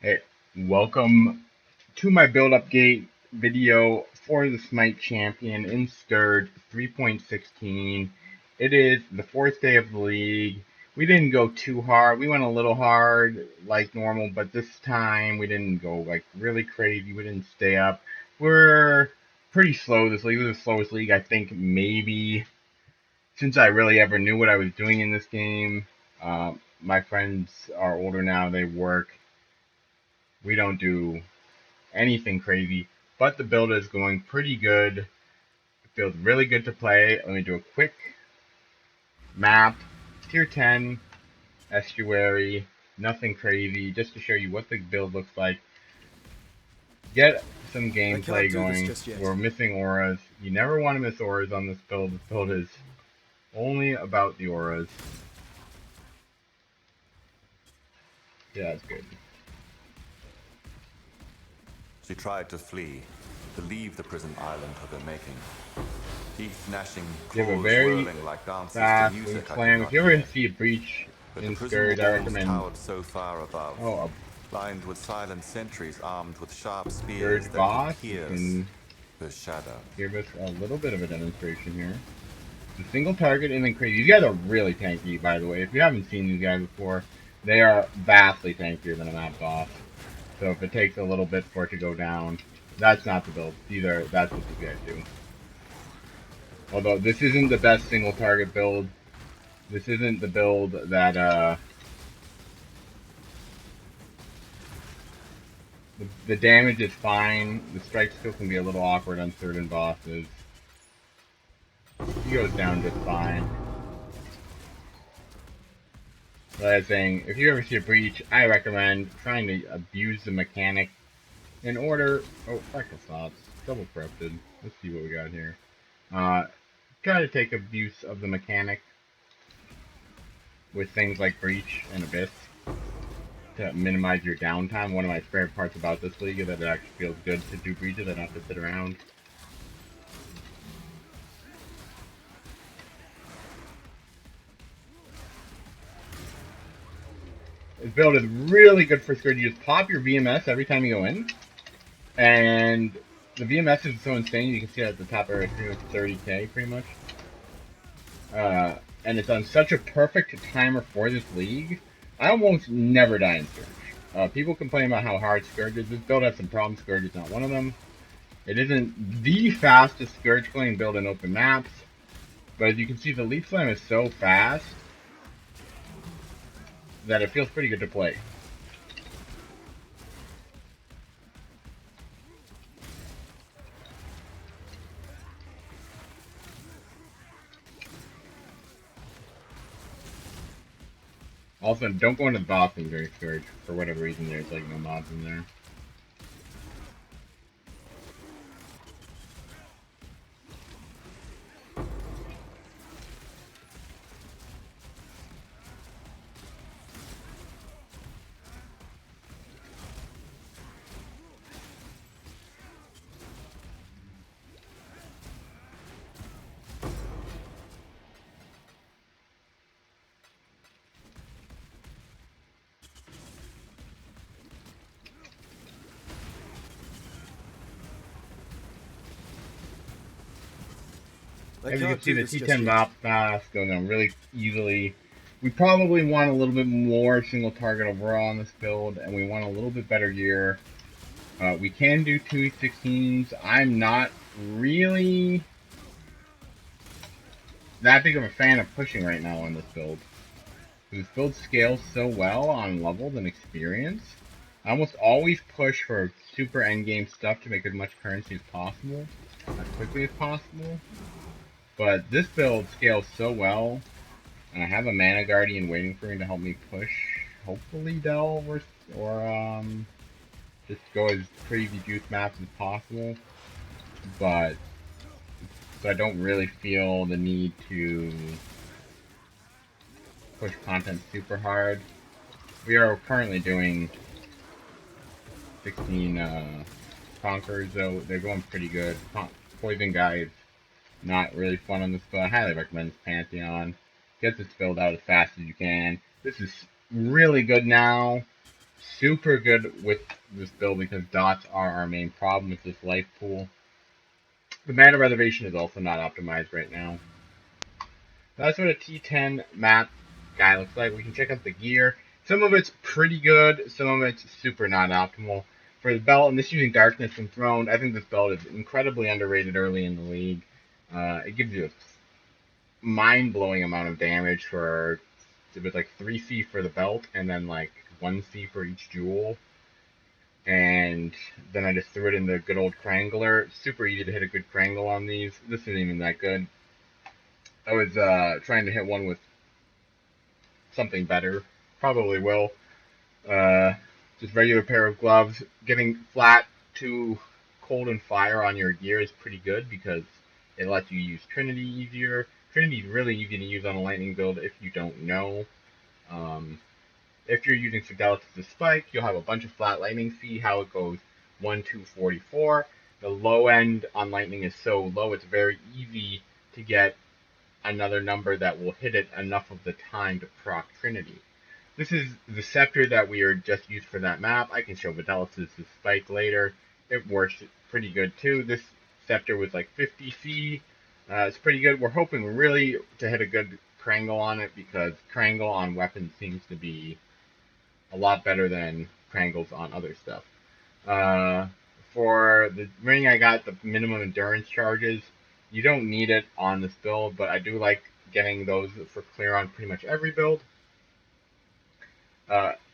Hey, welcome to my build update video for the Smite Champion in Scourge 3.16. It is the fourth day of the league. We didn't go too hard. We went a little hard like normal, but this time we didn't go like really crazy. We didn't stay up. We're pretty slow this league. This is the slowest league I think maybe since I really ever knew what I was doing in this game. My friends are older now. They work. We don't do anything crazy, but the build is going pretty good. It feels really good to play. Let me do a quick map. Tier 10, estuary, nothing crazy, just to show you what the build looks like. Get some gameplay going. We're missing auras. You never want to miss auras on this build. This build is only about the auras. Yeah, that's good. She tried to flee, to leave the prison island of her making. Teeth gnashing, You have a claws very whirling like dancers to fast music I slam. could If not you ever hear. see a breach But the in prison Scourge, I walls recommend towered so far above, lined with silent sentries armed with sharp spears Scourge that could boss. You pierce can her shadow. give us a little bit of a demonstration here. The single target and then crazy. These guys are really tanky, by the way. If you haven't seen these guys before, they are vastly tankier than a map boss. So if it takes a little bit for it to go down, that's not the build. That's what these guys do. Although this isn't the best single target build. This isn't the build that the damage is fine. The strike still can be a little awkward on certain bosses. He goes down just fine. Like I was saying, if you ever see a breach, I recommend trying to abuse the mechanic in order. Oh, Thoughts. Double corrupted. Let's see what we got here. Uh, Try to take abuse of the mechanic with things like breach and abyss to minimize your downtime. One of my favorite parts about this league is that it actually feels good to do breaches. I don't have to sit around. This build is really good for Scourge. You just pop your VMS every time you go in, and the VMS is so insane. You can see it at the top of our screen, it's 30k pretty much. And it's on such a perfect timer for this league. I almost never die in Scourge. People complain about how hard Scourge is. This build has some problems. Scourge is not one of them. It isn't the fastest Scourge playing build in open maps, but as you can see, the leaf slam is so fast that it feels pretty good to play. Also, don't go into the boss thing during Scourge. For whatever reason, there's like no mobs in there. As you can see, the T10 map fast going down really easily. We probably want a little bit more single target overall on this build, and we want a little bit better gear. We can do 216s. I'm not really that big of a fan of pushing right now on this build. This build scales so well on levels and experience. I almost always push for super endgame stuff to make as much currency as possible, as quickly as possible. But this build scales so well, and I have a Mana Guardian waiting for me to help me push, hopefully delve or just go as crazy juice maps as possible. But so I don't really feel the need to push content super hard. We are currently doing 16 Conquerors, though. They're going pretty good. Poison Guy is not really fun on this build. I highly recommend this Pantheon. Get this build out as fast as you can. This is really good now. Super good with this build because dots are our main problem with this life pool. The mana reservation is also not optimized right now. That's what a T10 map guy looks like. We can check out the gear. Some of it's pretty good, some of it's super not optimal. For the belt, and this using Darkness Enthroned, I think this belt is incredibly underrated early in the league. It gives you a mind-blowing amount of damage for, it was like 3C for the belt, and then like 1C for each jewel. And then I just threw it in the good old Krangler. Super easy to hit a good Krangle on these. This isn't even that good. I was trying to hit one with something better. Probably will. Uh, just regular pair of gloves. Getting flat to cold and fire on your gear is pretty good because it lets you use Trinity easier. Trinity is really easy to use on a lightning build if you don't know. Um, if you're using Fidelity to Spike, you'll have a bunch of flat lightning. See how it goes 1, 2, 44. The low end on lightning is so low, it's very easy to get another number that will hit it enough of the time to proc Trinity. This is the scepter that we are just used for that map. I can show Vidalis's spike later. It works pretty good too. This scepter was like 50C. It's pretty good. We're hoping really to hit a good Krangle on it because Krangle on weapons seems to be a lot better than Krangles on other stuff. Uh, for the ring, I got the minimum endurance charges. You don't need it on this build, but I do like getting those for clear on pretty much every build.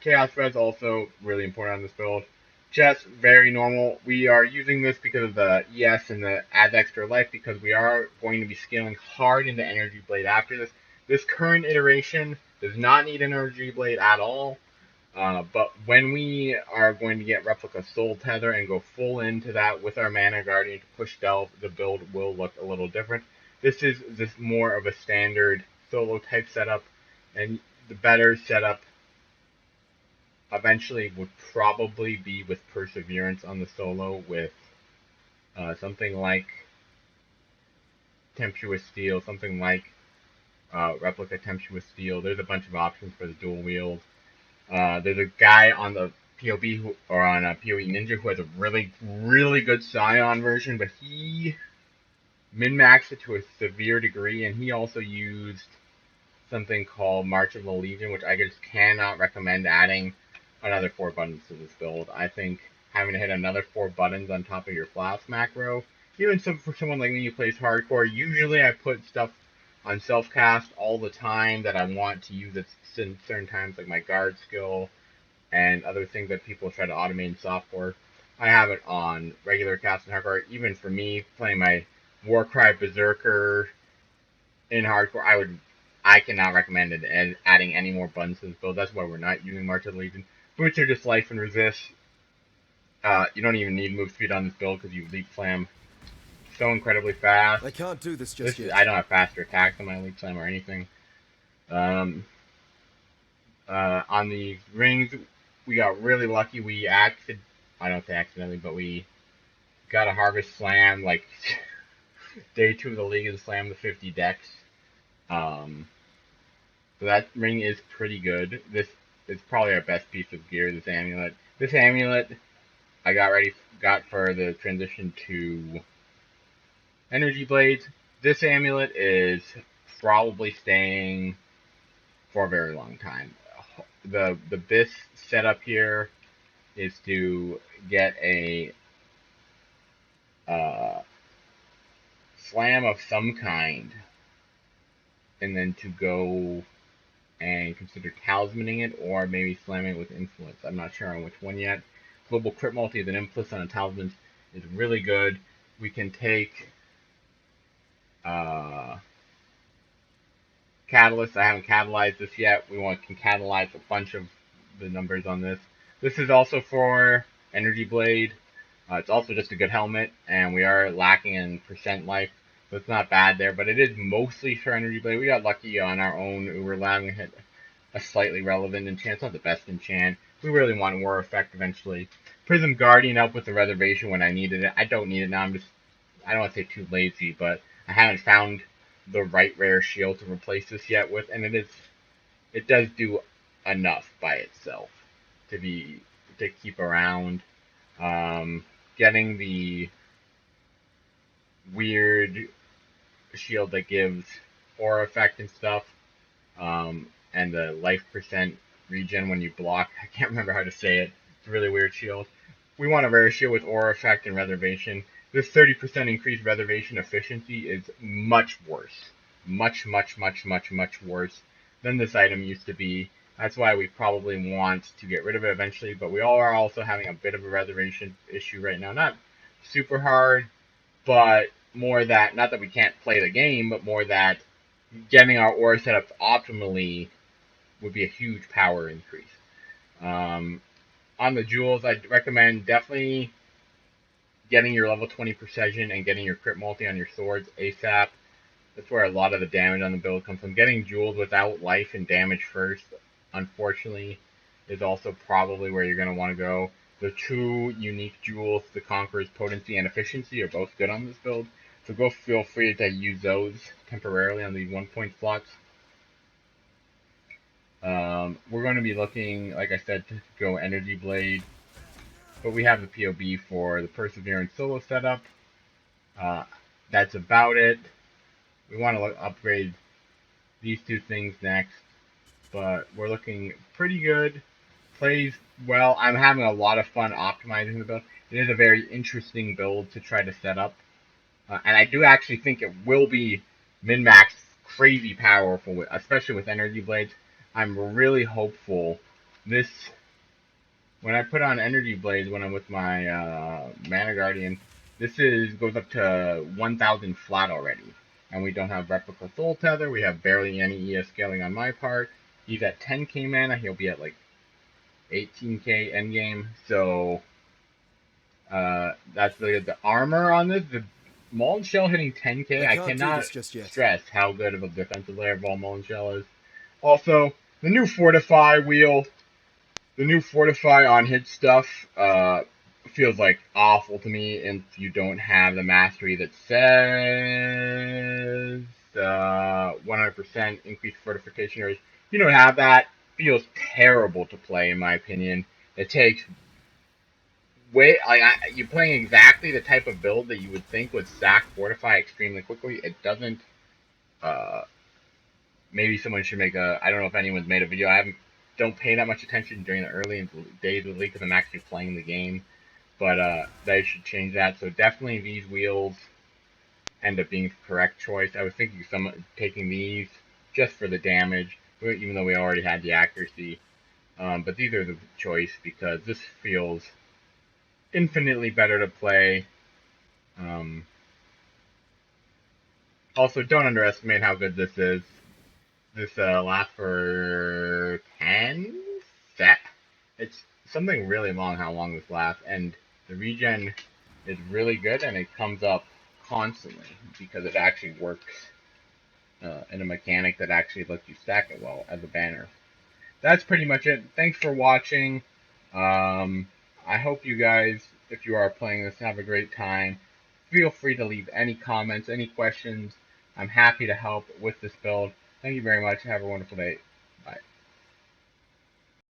Chaos Red's also really important on this build. Just very normal. We are using this because of the ES and the adds extra life because we are going to be scaling hard into Energy Blade after this. This current iteration does not need Energy Blade at all. But when we are going to get Replica Soul Tether and go full into that with our Mana Guardian to push Delve, the build will look a little different. This is just more of a standard solo type setup, and the better setup eventually would probably be with Perseverance on the solo with something like Tempestuous Steel, something like Replica Tempestuous Steel. There's a bunch of options for the dual wield. There's a guy on the POB or on a PoE Ninja who has a really, really good Scion version, but he min-maxed it to a severe degree, and he also used something called March of the Legion, which I just cannot recommend adding another 4 buttons to this build. I think having to hit another 4 buttons on top of your flask macro, even for someone like me who plays hardcore, usually I put stuff on self-cast all the time that I want to use at certain times, like my guard skill and other things that people try to automate in software. I have it on regular cast and hardcore. Even for me, playing my Warcry Berserker in hardcore, I cannot recommend it adding any more buttons to this build. That's why we're not using March of the Legion. Boots are just life and resist. You don't even need move speed on this build because you leap slam so incredibly fast. I can't do this just yet. I don't have faster attacks on my leap slam or anything. Um, on the rings, we got really lucky. I don't say accidentally, but we got a harvest slam like day 2 of the league and slam the 50 decks. So that ring is pretty good. This is probably our best piece of gear. This amulet. This amulet I got for the transition to Energy Blades. This amulet is probably staying for a very long time. The BIS setup here is to get a slam of some kind, and then to go and consider talismaning it, or maybe slamming it with influence. I'm not sure on which one yet. Global crit multi as an influence on a talisman is really good. We can take Catalyst. I haven't catalyzed this yet. Can catalyze a bunch of the numbers on this. This is also for Energy Blade. It's also just a good helmet, and we are lacking in percent life, so it's not bad there, but it is mostly for Energy Blade. We got lucky on our own. We were allowing to hit a slightly relevant enchant, not the best enchant. We really want War Effect eventually. Prism Guardian up with the reservation when I needed it. I don't need it now. I don't want to say too lazy, but I haven't found the right rare shield to replace this yet with, and it does do enough by itself. to be to keep around. Um, Getting the weird shield that gives aura effect and stuff, and the life percent regen when you block. I can't remember how to say it. It's a really weird shield. We want a rare shield with aura effect and reservation. This 30% increased reservation efficiency is much worse. Much worse than this item used to be. That's why we probably want to get rid of it eventually, but we all are also having a bit of a reservation issue right now. Not super hard, but more that, not that we can't play the game, but more that getting our aura set up optimally would be a huge power increase. Um, on the jewels, I'd recommend definitely getting your level 20 precision and getting your crit multi on your swords ASAP. That's where a lot of the damage on the build comes from. Getting jewels without life and damage first, unfortunately, is also probably where you're going to want to go. The two unique jewels, the Conqueror's Potency and Efficiency, are both good on this build. So go feel free to use those temporarily on the 1 point slots. We're going to be looking, like I said, to go Energy Blade, but we have the POB for the Perseverance solo setup. That's about it. We want to upgrade these two things next, but we're looking pretty good. Plays well. I'm having a lot of fun optimizing the build. It is a very interesting build to try to set up, and I do actually think it will be min-max crazy powerful, especially with Energy Blades. I'm really hopeful this when I put on Energy Blades when I'm with my Mana Guardian, this goes up to 1,000 flat already, and we don't have Replica Soul Tether. We have barely any ES scaling on my part. He's at 10k mana. He'll be at like 18k endgame. So that's really good. The armor on this, the Mauled Shell hitting 10k. I I can't do cannot this just yet. stress how good of a defensive layer Ball Mauled Shell is. Also, the new Fortify wheel. The new Fortify on hit stuff feels like awful to me if you don't have the mastery that says 100% increased fortification rate. If you don't have that, feels terrible to play in my opinion. It takes you're playing exactly the type of build that you would think would stack Fortify extremely quickly. It doesn't. Uh, Maybe someone should make a. I don't know if anyone's made a video. I haven't. Don't pay that much attention during the early days of the league because I'm actually playing the game. But they should change that. So definitely these wheels end up being the correct choice. I was thinking taking these just for the damage, even though we already had the accuracy. But these are the choice because this feels infinitely better to play. Um, Also, don't underestimate how good this is. This lasts for 10 sec. It's something really long how long this lasts, and the regen is really good, and it comes up constantly because it actually works in a mechanic that actually lets you stack it well as a banner. That's pretty much it. Thanks for watching. I hope you guys, if you are playing this, have a great time. Feel free to leave any comments, any questions. I'm happy to help with this build. Thank you very much. Have a wonderful day.